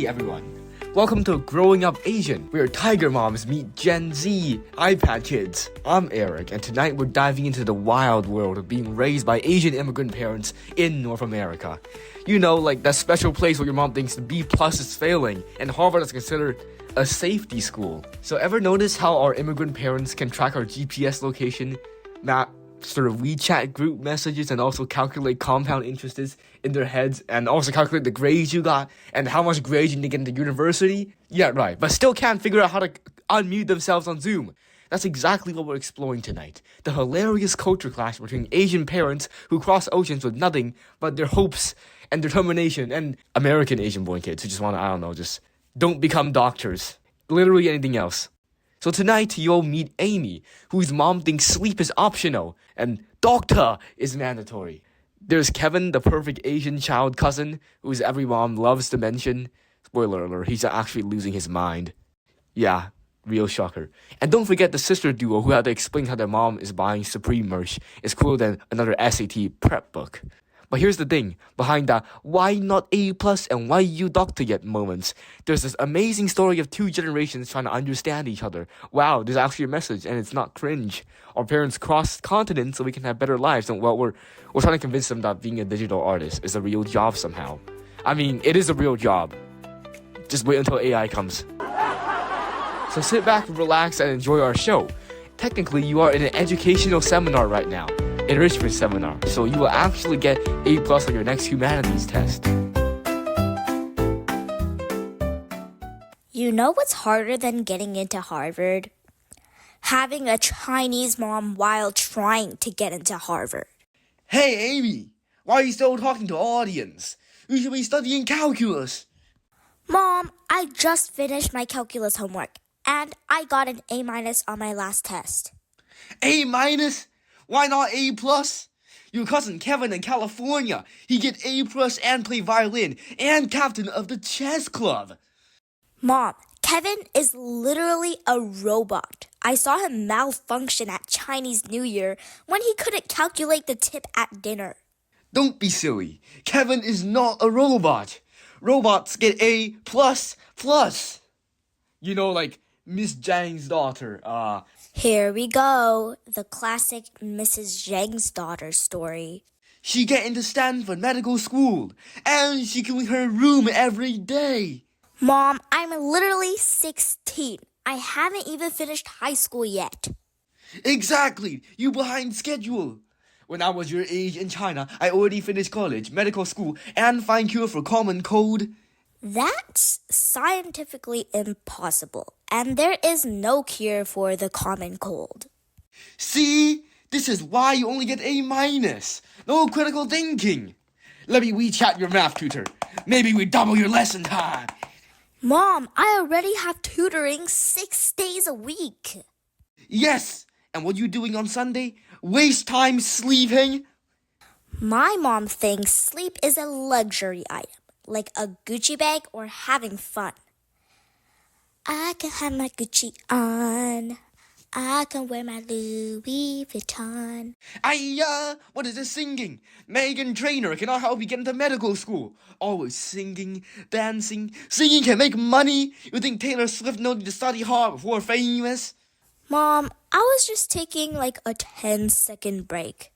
Hey everyone, welcome to Growing Up Asian, where Tiger Moms meet Gen Z iPad kids. I'm Eric, and tonight we're diving into the wild world of being raised by Asian immigrant parents in North America. You know, like that special place where your mom thinks the B+ is failing, and Harvard is considered a safety school. So ever notice how our immigrant parents can track our GPS location, map sort of WeChat group messages, and also calculate compound interests in their heads, and also calculate the grades you got and how much grades you need to get into university? Yeah, right, but still can't figure out how to unmute themselves on Zoom. That's exactly what we're exploring tonight. The hilarious culture clash between Asian parents who cross oceans with nothing but their hopes and determination, and American Asian born kids who just want to, just don't become doctors. Literally anything else. So tonight, you'll meet Amy, whose mom thinks sleep is optional and doctor is mandatory. There's Kevin, the perfect Asian child cousin, whose every mom loves to mention. Spoiler alert, he's actually losing his mind. Yeah, real shocker. And don't forget the sister duo who had to explain how their mom is buying Supreme merch is cooler than another SAT prep book. But here's the thing, behind the why not A+ and why you doctor yet moments, there's this amazing story of two generations trying to understand each other. Wow, there's actually a message, and it's not cringe. Our parents crossed continents so we can have better lives, and we're trying to convince them that being a digital artist is a real job somehow. I mean, it is a real job. Just wait until AI comes. So sit back, relax, and enjoy our show. Technically, you are in an educational seminar right now. Enrichment seminar, so you will actually get A+ on your next humanities test. You know what's harder than getting into Harvard? Having a Chinese mom while trying to get into Harvard. Hey Amy, why are you still talking to audience? You should be studying calculus. Mom, I just finished my calculus homework, and I got an A- on my last test. A-? Why not A+? Your cousin Kevin in California, he get A+ and play violin and captain of the chess club. Mom, Kevin is literally a robot. I saw him malfunction at Chinese New Year when he couldn't calculate the tip at dinner. Don't be silly. Kevin is not a robot. Robots get A++. You know, like Miss Zhang's daughter, Here we go, the classic Mrs. Zhang's daughter story. She get into Stanford Medical School, and she clean her room every day. Mom, I'm literally 16. I haven't even finished high school yet. Exactly, you behind schedule. When I was your age in China, I already finished college, medical school, and find cure for common cold. That's scientifically impossible, and there is no cure for the common cold. See? This is why you only get A-. No critical thinking. Let me WeChat your math tutor. Maybe we double your lesson time. Mom, I already have tutoring 6 days a week. Yes, and what you doing on Sunday? Waste time sleeping? My mom thinks sleep is a luxury item, like a Gucci bag or having fun. I can have my Gucci on. I can wear my Louis Vuitton. What is this singing? Megan Trainor cannot help you get into medical school. Always singing, dancing. Singing can make money. You think Taylor Swift no need to study hard before famous? Mom, I was just taking like a 10-second break.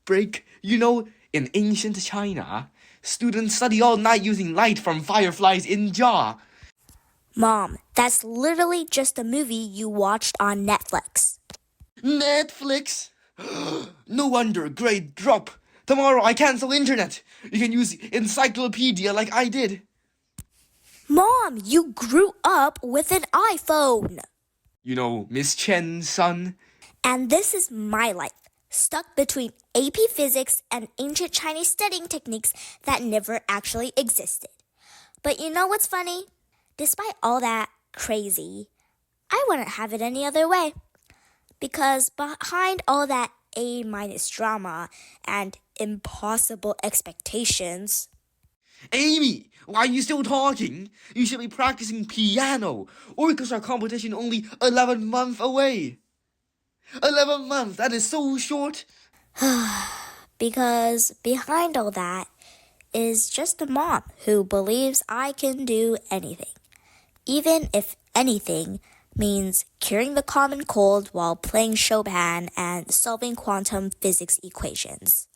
Break? You know, in ancient China, students study all night using light from fireflies in jar. Mom, that's literally just a movie you watched on Netflix. Netflix? No wonder grade drop. Tomorrow I cancel internet. You can use encyclopedia like I did. Mom, you grew up with an iPhone. You know, Miss Chen's son. And this is my life, stuck between AP Physics and ancient Chinese studying techniques that never actually existed. But you know what's funny? Despite all that crazy, I wouldn't have it any other way. Because behind all that A- drama and impossible expectations... Amy, why are you still talking? You should be practicing piano. Orchestra competition only 11 months away. 11 months, that is so short. Because behind all that is just a mom who believes I can do anything, even if anything means curing the common cold while playing Chopin and solving quantum physics equations.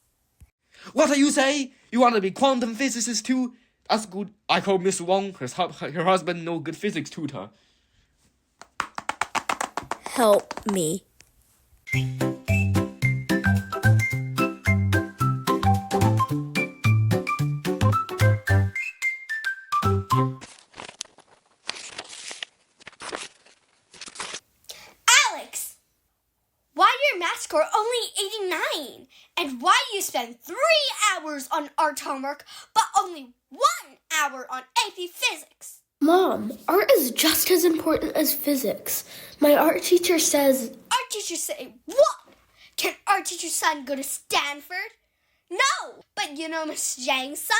What do you say? You want to be quantum physicist too? That's good. I call Miss Wong, her husband, no good physics tutor. Help me. Alex! Why your math score only 89? And why you spend 3 hours on art homework but only 1 hour on AP Physics? Mom, art is just as important as physics. My art teacher says... Art teachers say what? Can art teacher's son go to Stanford? No! But you know Miss Zhang's son?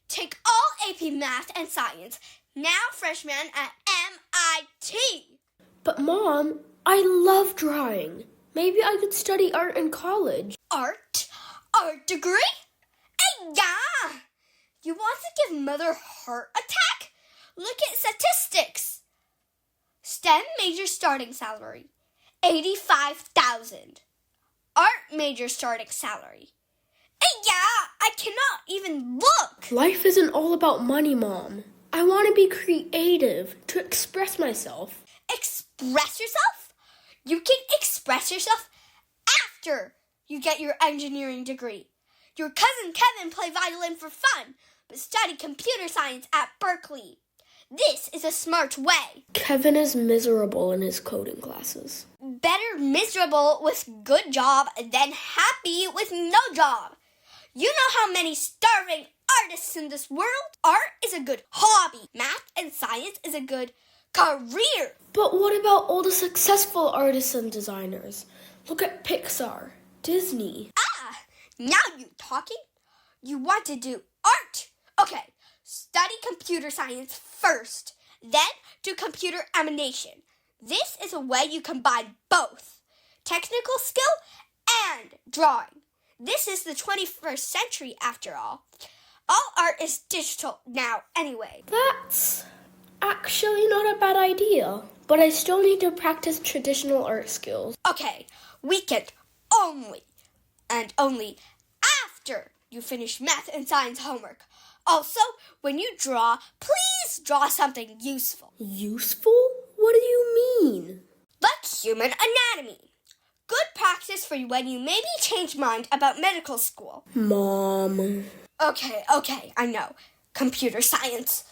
Take all AP Math and Science, now freshman at MIT. But Mom, I love drawing. Maybe I could study art in college. Art? Art degree? Hey, yeah! You want to give mother heart attack? Look at statistics. STEM major starting salary, $85,000. Art major starting salary. Hey, yeah, I cannot even look. Life isn't all about money, Mom. I want to be creative, to express myself. Express yourself? You can express yourself after you get your engineering degree. Your cousin Kevin played violin for fun, but studied computer science at Berkeley. This is a smart way. Kevin is miserable in his coding classes. Better miserable with good job than happy with no job. You know how many starving artists in this world? Art is a good hobby. Math and science is a good career. But what about all the successful artists and designers? Look at Pixar, Disney. Now you talking? You want to do art? Okay, study computer science first, then do computer animation. This is a way you combine both technical skill and drawing. This is the 21st century after all. All art is digital now anyway. That's actually not a bad idea, but I still need to practice traditional art skills. Okay, weekend only, and only after you finish math and science homework. Also, when you draw, please draw something useful. Useful? What do you mean? Like human anatomy. Good practice for when you maybe change mind about medical school. Mom. Okay, I know. Computer science.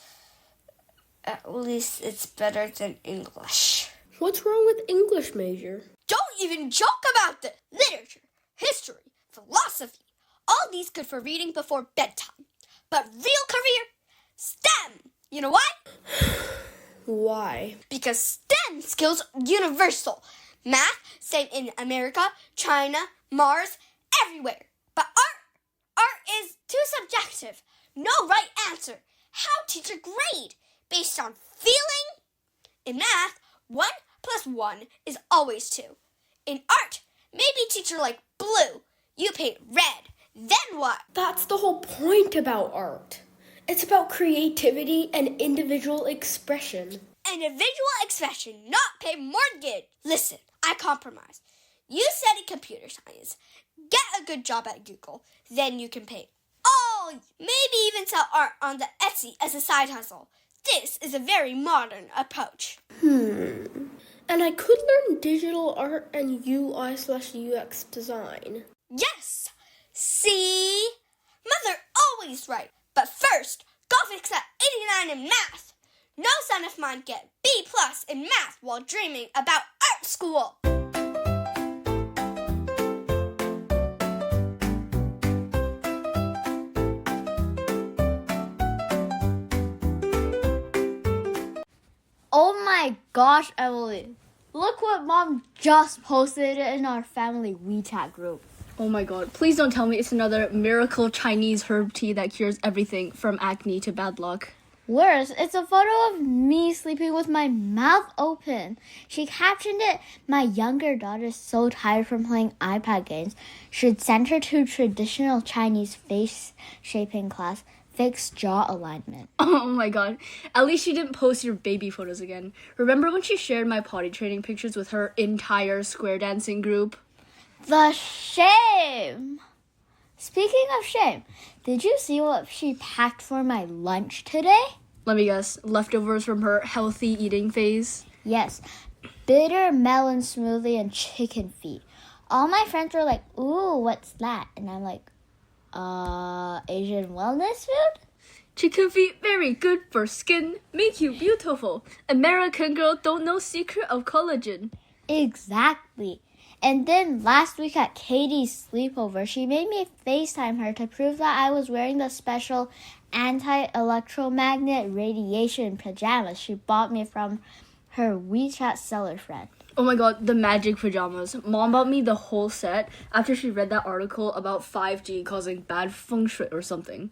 At least it's better than English. What's wrong with English major? Don't even joke about the literature, history, philosophy. All these good for reading before bedtime. But real career, STEM. You know why? Why? Because STEM skills universal. Math, same in America, China, Mars, everywhere. But art is too subjective. No right answer. How teacher grade? Based on feeling? In math, 1 + 1 is always 2. In art, maybe teacher like blue. You paint red. Then what? That's the whole point about art. It's about creativity and individual expression. Individual expression, not pay mortgage. Listen, I compromise. You study computer science, get a good job at Google, then you can pay all, maybe even sell art on the Etsy as a side hustle. This is a very modern approach. And I could learn digital art and UI/UX design. Yes! See? Mother always right. But first, go fix that 89 in math. No son of mine get B+ in math while dreaming about art school. Oh my gosh, Emily. Look what Mom just posted in our family WeChat group. Oh my god, please don't tell me it's another miracle Chinese herb tea that cures everything from acne to bad luck. Worse, it's a photo of me sleeping with my mouth open. She captioned it, "My younger daughter is so tired from playing iPad games. Should send her to traditional Chinese face shaping class. Fix jaw alignment." Oh my god. At least she didn't post your baby photos again. Remember when she shared my potty training pictures with her entire square dancing group? The shame! Speaking of shame, did you see what she packed for my lunch today? Let me guess, leftovers from her healthy eating phase? Yes, bitter melon smoothie and chicken feet. All my friends were like, "Ooh, what's that?" And I'm like, Asian wellness food? Chicken feet very good for skin, make you beautiful. American girl don't know secret of collagen. Exactly. And then last week at Katie's sleepover, she made me FaceTime her to prove that I was wearing the special anti-electromagnet radiation pajamas she bought me from her WeChat seller friend. Oh my god, the magic pajamas. Mom bought me the whole set after she read that article about 5G causing bad feng shui or something.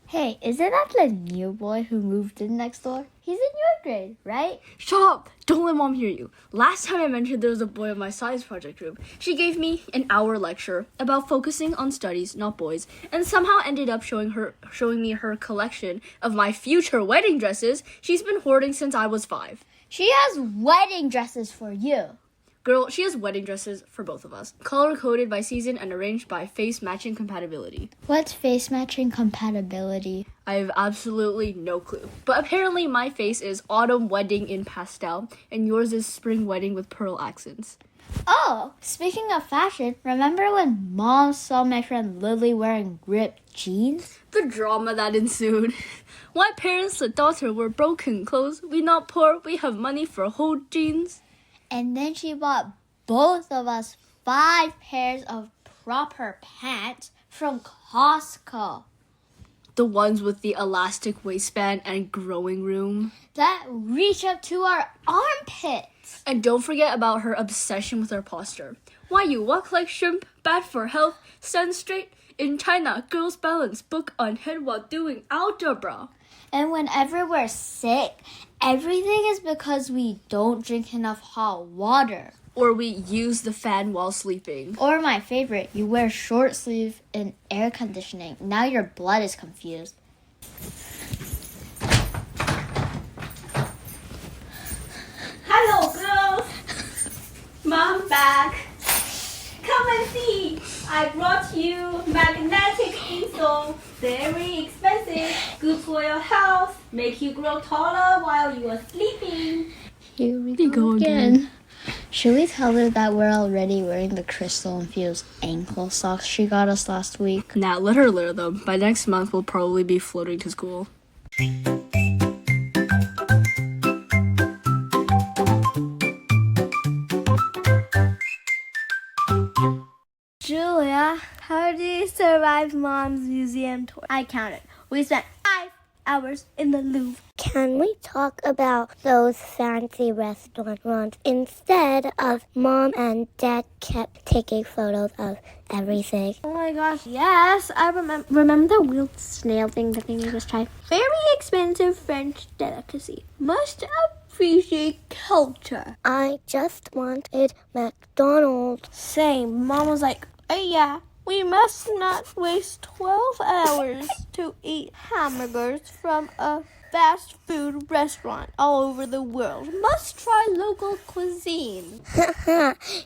Hey, isn't that the new boy who moved in next door? He's in your grade, right? Shut up! Don't let mom hear you. Last time I mentioned there was a boy of my science project group. She gave me an hour lecture about focusing on studies, not boys, and somehow ended up showing me her collection of my future wedding dresses she's been hoarding since I was 5. She has wedding dresses for you. Girl, she has wedding dresses for both of us, color-coded by season and arranged by face-matching compatibility. What's face matching compatibility? I have absolutely no clue. But apparently my face is autumn wedding in pastel, and yours is spring wedding with pearl accents. Oh, speaking of fashion, remember when Mom saw my friend Lily wearing ripped jeans? The drama that ensued. Why parents let daughter wear broken clothes? We not poor, we have money for whole jeans. And then she bought both of us 5 pairs of proper pants from Costco. The ones with the elastic waistband and growing room. That reach up to our armpits. And don't forget about her obsession with her posture. Why you walk like shrimp, bad for health, stand straight. In China, girls balance book on head while doing algebra. And whenever we're sick, everything is because we don't drink enough hot water. Or we use the fan while sleeping. Or my favorite, you wear short sleeve in air conditioning. Now your blood is confused. Hello, girls. Mom back. Come and see. I brought you magnetic insole. Very expensive. Good for your health. Make you grow taller while you are sleeping. Here we go again. Should we tell her that we're already wearing the crystal-infused ankle socks she got us last week? Nah, let her wear them. By next month, we'll probably be floating to school. Julia, how do you survive Mom's museum tour? I counted. We spent 5 hours in the Louvre. Can we talk about those fancy restaurants instead of Mom and Dad kept taking photos of everything? Oh my gosh, yes. I remember the weird snail thing that we just tried. Very expensive French delicacy. Must appreciate culture. I just wanted McDonald. Same. Mom was like, "Oh yeah, we must not waste 12 hours to eat hamburgers from a fast food restaurant all over the world. Must try local cuisine."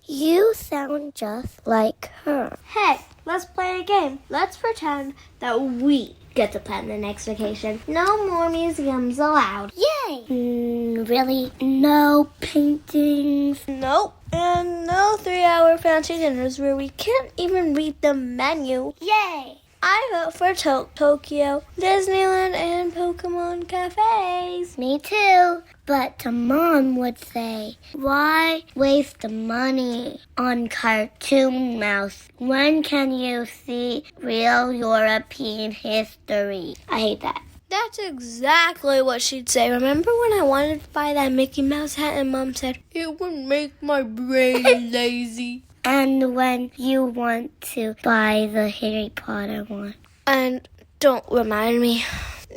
You sound just like her. Hey, let's play a game. Let's pretend that we get to plan the next vacation. No more museums allowed. Yay! Really? No paintings? Nope. And no 3-hour fancy dinners where we can't even read the menu. Yay! I vote for Tokyo, Disneyland, and Pokemon cafes. Me too. But Mom would say, why waste the money on cartoon mouse? When can you see real European history? I hate that. That's exactly what she'd say. Remember when I wanted to buy that Mickey Mouse hat and Mom said, "It would make my brain lazy." And when you want to buy the Harry Potter one. And don't remind me.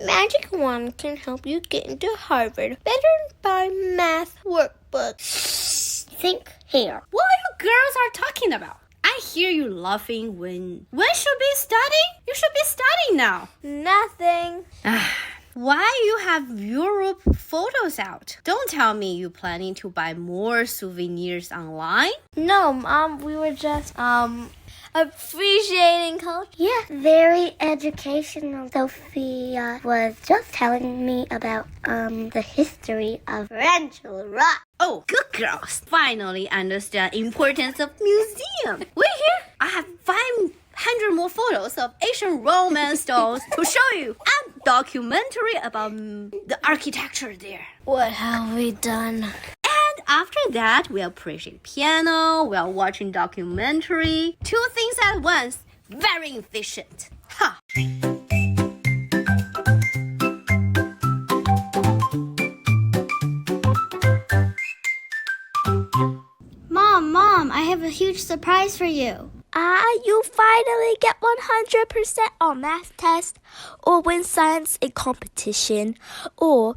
Magic Wand can help you get into Harvard better by math workbooks. Think here. What you girls are talking about? I hear you laughing when should be studying? You should be studying now. Nothing. Why you have Europe photos out? Don't tell me you planning to buy more souvenirs online? No, Mom, we were just, appreciating culture. Yeah, very educational. Sophia was just telling me about the history of Rancho Rock. Oh, good girls. Finally understand importance of museum. Wait here. I have 500 more photos of ancient Roman stones to show you. And documentary about the architecture there. What have we done? And after that, we are playing piano, we are watching documentary. 2 things at once. Very efficient. Ha! Mom, I have a huge surprise for you. You finally get 100% on math test, or win science in competition, or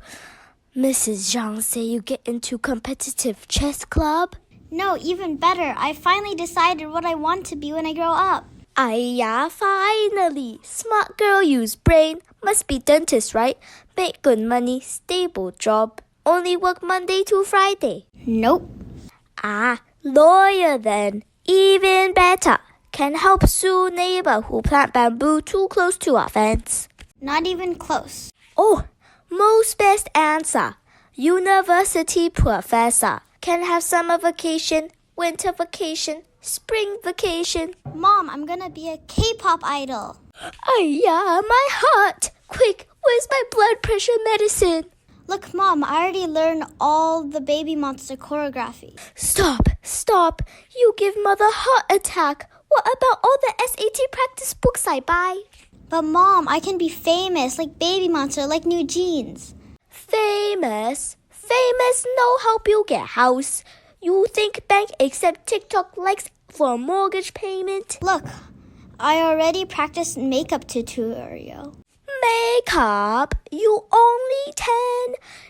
Mrs. Zhang say you get into competitive chess club. No, even better. I finally decided what I want to be when I grow up. Aiya, finally. Smart girl use brain. Must be dentist, right? Make good money, stable job. Only work Monday to Friday. Nope. Lawyer then. Even better. Can help sue neighbor who plant bamboo too close to our fence. Not even close. Oh, most best answer. University professor. Can have summer vacation, winter vacation, spring vacation. Mom, I'm gonna be a K-pop idol. Aiya, my heart. Quick, where's my blood pressure medicine? Look, Mom, I already learned all the Baby Monster choreography. Stop. You give mother heart attack. What about all the SAT practice books I buy? But Mom, I can be famous like Baby Monster, like New Jeans. Famous no help you get house. You think bank accept TikTok likes for a mortgage payment? Look, I already practiced makeup tutorial. Makeup? You only 10?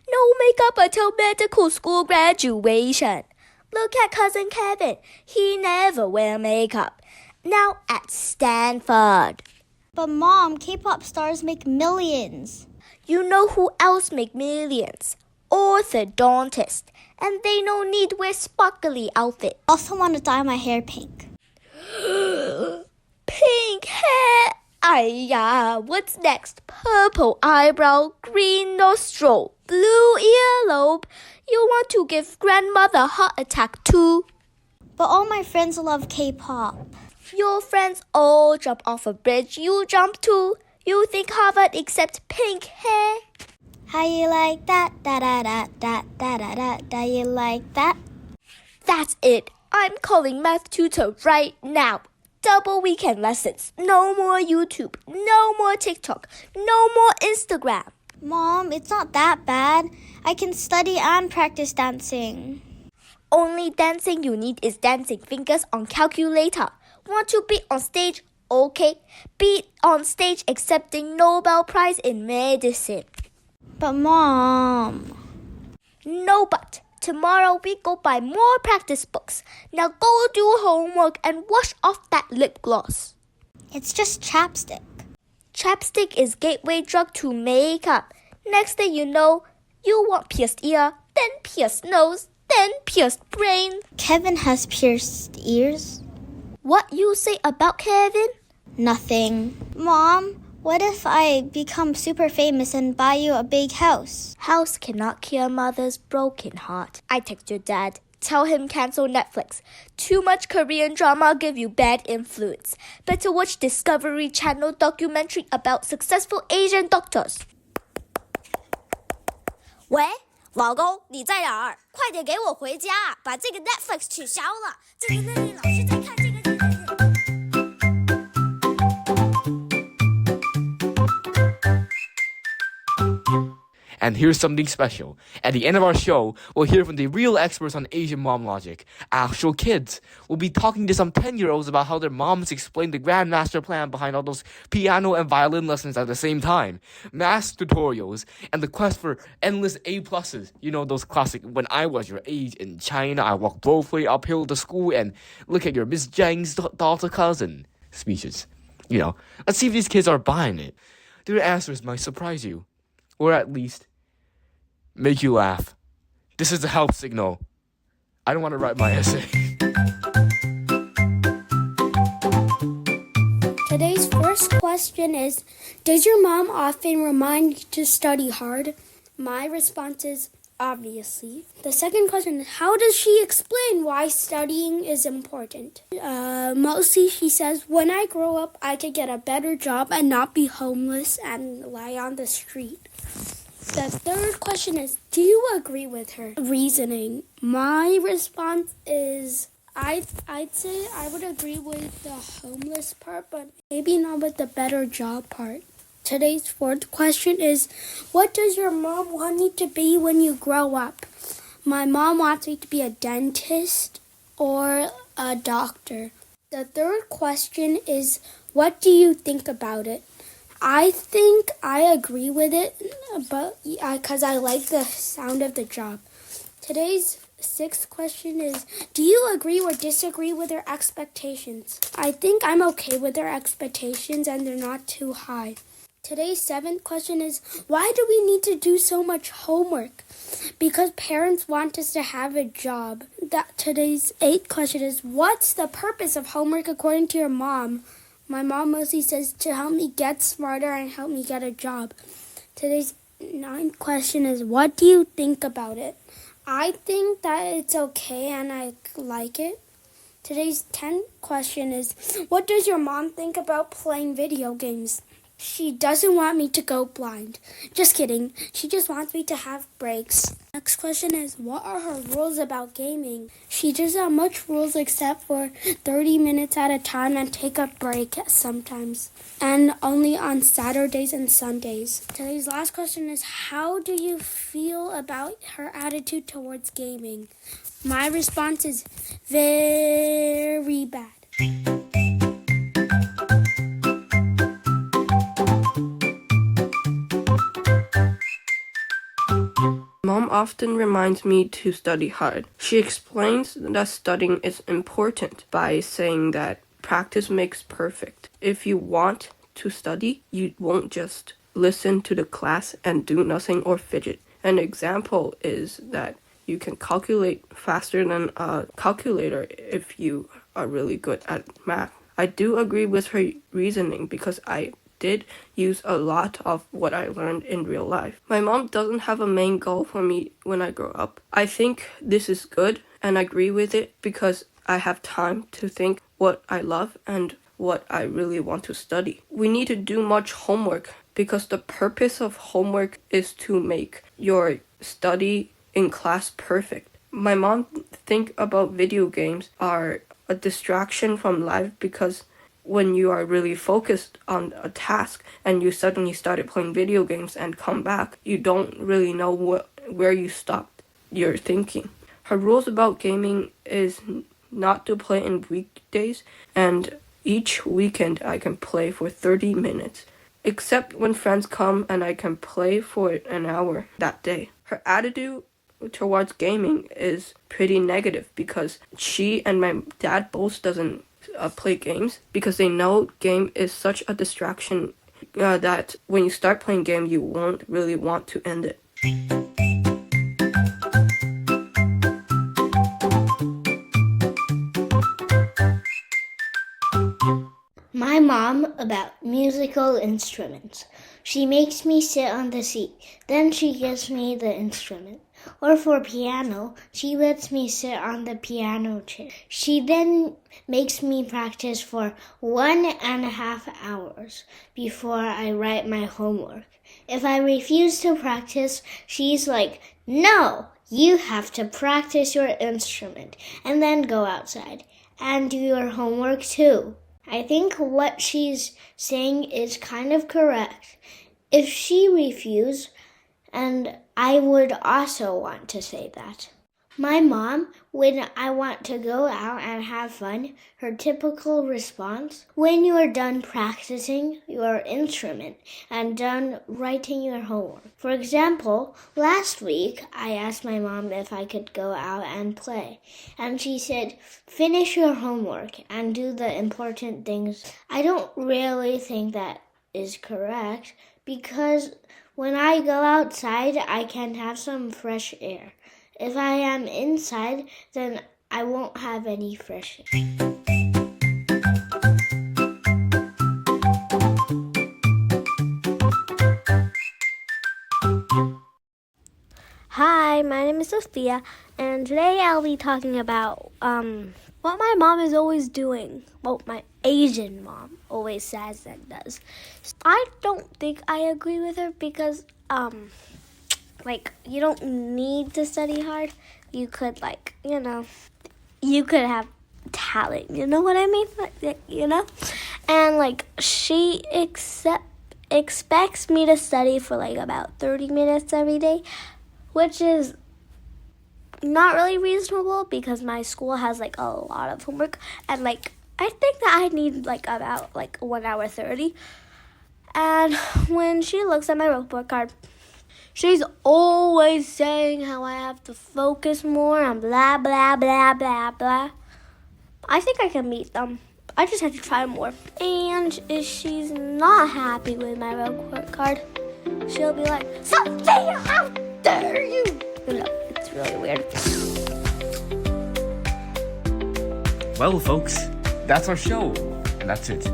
No makeup until medical school graduation. Look at cousin Kevin. He never wear makeup. Now at Stanford. But Mom, K-pop stars make millions. You know who else make millions? Orthodontist. And they no need wear sparkly outfit. Also want to dye my hair pink. Pink hair. Aiya, what's next? Purple eyebrow, green nostril, blue earlobe. You want to give grandmother heart attack too? But all my friends love K-pop. Your friends all jump off a bridge. You jump too. You think Harvard accepts pink hair? How you like that? Da da da da da da da da. You like that? That's it. I'm calling math tutor right now. Double weekend lessons. No more YouTube. No more TikTok. No more Instagram. Mom, it's not that bad. I can study and practice dancing. Only dancing you need is dancing fingers on calculator. Want to be on stage? Okay. Be on stage accepting Nobel Prize in medicine. But Mom... No but. Tomorrow we go buy more practice books. Now go do homework and wash off that lip gloss. It's just chapstick. Chapstick is gateway drug to makeup. Next thing you know, you want pierced ear, then pierced nose, then pierced brain. Kevin has pierced ears. What you say about Kevin? Nothing. Mom, what if I become super famous and buy you a big house? House cannot cure mother's broken heart. I text your dad. Tell him cancel Netflix. Too much Korean drama give you bad influence. Better watch Discovery Channel documentary about successful Asian doctors. 喂，老公，你在哪儿？快点给我回家，把这个 Netflix 取消了。这个那里老是在看这个。And here's something special. At the end of our show, we'll hear from the real experts on Asian mom logic, actual kids. We'll be talking to some 10-year-olds about how their moms explain the grand master plan behind all those piano and violin lessons at the same time, math tutorials, and the quest for endless A+. You know, those classic, when I was your age in China, I walked both ways uphill to school and look at your Miss Zhang's daughter cousin speeches. You know, let's see if these kids are buying it. Their answers might surprise you, or at least make you laugh. This is a help signal. I don't want to write my essay. Today's first question is, does your mom often remind you to study hard? My response is, obviously. The second question is, how does she explain why studying is important? Mostly she says, when I grow up, I could get a better job and not be homeless and lie on the street. The third question is, do you agree with her reasoning? My response is, I'd say I would agree with the homeless part, but maybe not with the better job part. Today's fourth question is, what does your mom want you to be when you grow up? My mom wants me to be a dentist or a doctor. The third question is, what do you think about it? I think I agree with it, but because I like the sound of the job. Today's sixth question is, do you agree or disagree with their expectations? I think I'm okay with their expectations and they're not too high. Today's seventh question is, why do we need to do so much homework? Because parents want us to have a job. Today's eighth question is, what's the purpose of homework according to your mom? My mom mostly says to help me get smarter and help me get a job. Today's ninth question is, what do you think about it? I think that it's okay and I like it. Today's 10th question is, what does your mom think about playing video games? She doesn't want me to go blind. Just kidding. She just wants me to have breaks. Next question is, what are her rules about gaming? She doesn't have much rules except for 30 minutes at a time and take a break sometimes. And only on Saturdays and Sundays. Today's last question is, how do you feel about her attitude towards gaming? My response is very bad. Mom often reminds me to study hard. She explains that studying is important by saying that practice makes perfect. If you want to study, you won't just listen to the class and do nothing or fidget. An example is that you can calculate faster than a calculator if you are really good at math. I do agree with her reasoning because I did use a lot of what I learned in real life. My mom doesn't have a main goal for me when I grow up. I think this is good and I agree with it because I have time to think what I love and what I really want to study. We need to do much homework because the purpose of homework is to make your study in class perfect. My mom think about video games are a distraction from life because when you are really focused on a task and you suddenly started playing video games and come back, you don't really know where you stopped your thinking. Her rules about gaming is not to play in weekdays, and each weekend I can play for 30 minutes, except when friends come and I can play for an hour that day. Her attitude towards gaming is pretty negative because she and my dad both doesn't play games because they know game is such a distraction that when you start playing game, you won't really want to end it. My mom about musical instruments. She makes me sit on the seat, then she gives me the instrument. Or for piano, she lets me sit on the piano chair. She then makes me practice for 1.5 hours before I write my homework. If I refuse to practice, she's like, "No, you have to practice your instrument and then go outside and do your homework too." I think what she's saying is kind of correct. If she refuses, And I would also want to say that. My mom, when I want to go out and have fun, her typical response, when you are done practicing your instrument and done writing your homework. For example, last week, I asked my mom if I could go out and play. And she said, finish your homework and do the important things. I don't really think that is correct because when I go outside, I can have some fresh air. If I am inside, then I won't have any fresh air. Hi, my name is Sophia, and today I'll be talking about what my mom is always doing. What my Asian mom always says and does. I don't think I agree with her because you don't need to study hard. You could you could have talent. You know what I mean? And she expects me to study for about 30 minutes every day, which is not really reasonable because my school has a lot of homework, and I think that I need about 1 hour 30. And when she looks at my report card, she's always saying how I have to focus more and blah, blah, blah, blah, blah. I think I can meet them. I just have to try more. And if she's not happy with my report card, she'll be like, Sophia, how dare you? It's really weird. Well, folks, that's our show. And that's it.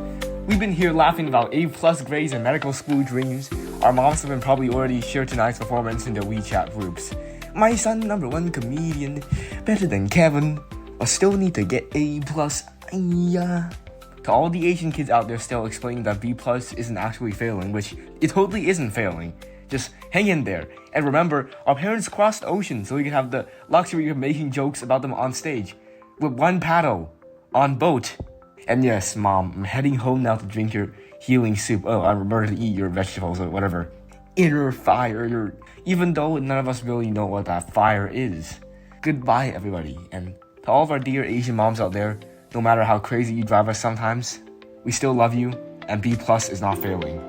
We've been here laughing about A+ grades and medical school dreams. Our moms have been probably already shared tonight's performance in their WeChat groups. My son, #1 comedian, better than Kevin, but still need to get A+. Ayya. To all the Asian kids out there still explaining that B+ isn't actually failing, which it totally isn't failing. Just hang in there. And remember, our parents crossed the ocean so we could have the luxury of making jokes about them on stage. With one paddle. On boat. And yes, Mom, I'm heading home now to drink your healing soup. Oh, I remember to eat your vegetables or whatever. Inner fire, even though none of us really know what that fire is. Goodbye, everybody. And to all of our dear Asian moms out there, no matter how crazy you drive us sometimes, we still love you, and B+ is not failing.